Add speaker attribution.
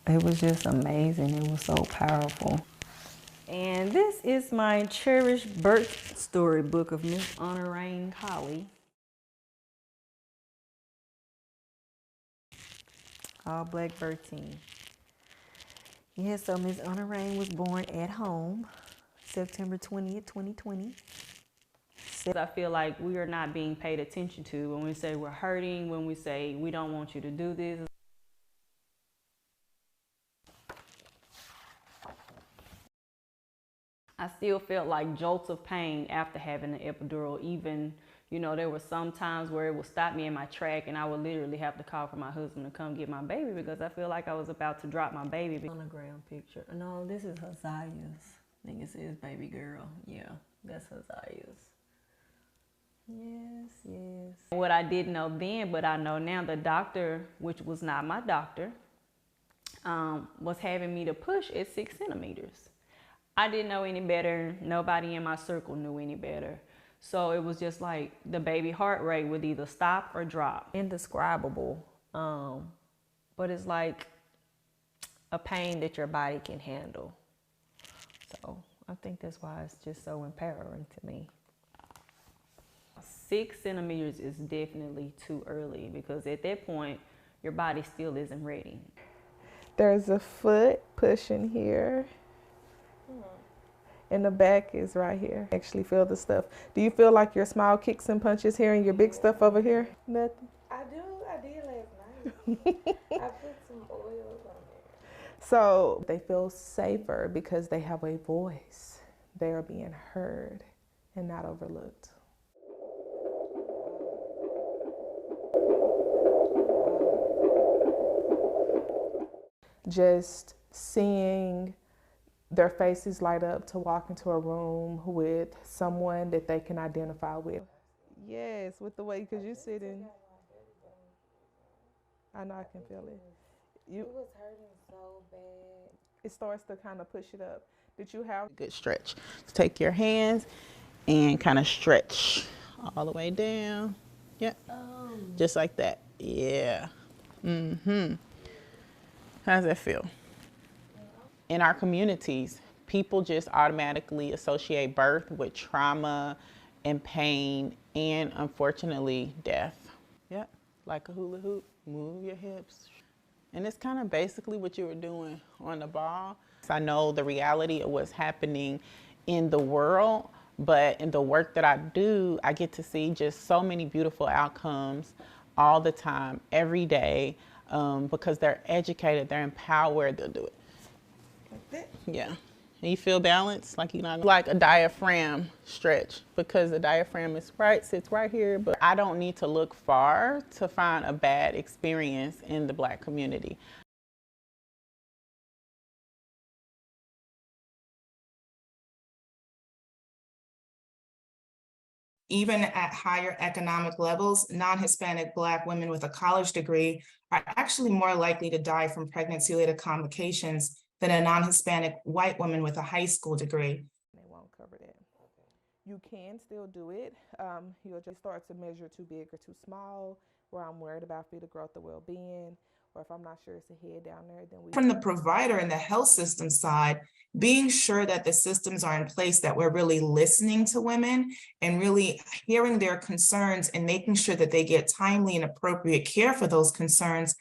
Speaker 1: It was just amazing. It was so powerful. And this is my cherished birth story book of Ebon'Nae Collie. All black birth team. Yeah, so Miss Ebon'Nae was born at home, September 20th, 2020. I feel like we are not being paid attention to when we say we're hurting, when we say we don't want you to do this. I still felt like jolts of pain after having the epidural. Even, you know, there were some times where it would stop me in my track and I would literally have to call for my husband to come get my baby because I feel like I was about to drop my baby. Sonogram picture. No, this is Hazaya's. I think it says baby girl. Yeah, that's Hazaya's. Yes, yes. What I didn't know then, but I know now, the doctor, which was not my doctor, was having me to push at 6 centimeters. I didn't know any better. Nobody in my circle knew any better. So it was just like the baby heart rate would either stop or drop. Indescribable. But it's like a pain that your body can handle. So I think that's why it's just so empowering to me. 6 centimeters is definitely too early because at that point, your body still isn't ready.
Speaker 2: There's a foot pushing here. And the back is right here. Actually feel the stuff. Do you feel like your small kicks and punches here and your big stuff over here? Nothing?
Speaker 3: I did last night. I put some oils on there.
Speaker 2: So they feel safer because they have a voice. They are being heard and not overlooked. Just seeing their faces light up to walk into a room with someone that they can identify with. Yes, with the way, because you sit in. I know I can feel it.
Speaker 3: It was hurting so bad.
Speaker 2: It starts to kind of push it up. Did you have
Speaker 4: a good stretch? So take your hands and kind of stretch all the way down. Yep. Just like that. Yeah. Mm-hmm. How does that feel? In our communities, people just automatically associate birth with trauma and pain and, unfortunately, death. Yep, like a hula hoop, move your hips. And it's kind of basically what you were doing on the ball. I know the reality of what's happening in the world, but in the work that I do, I get to see just so many beautiful outcomes all the time, every day, because they're educated, they're empowered, they'll do it. Yeah. And you feel balanced, like you're not like a diaphragm stretch, because the diaphragm sits right here, but I don't need to look far to find a bad experience in the Black community.
Speaker 5: Even at higher economic levels, non-Hispanic Black women with a college degree are actually more likely to die from pregnancy-related complications than a non-Hispanic white woman with a high school degree.
Speaker 2: They won't cover that. You can still do it. You'll just start to measure too big or too small, where I'm worried about fetal growth or well-being, or if I'm not sure it's a head down there, then
Speaker 5: From the provider and the health system side, being sure that the systems are in place, that we're really listening to women and really hearing their concerns and making sure that they get timely and appropriate care for those concerns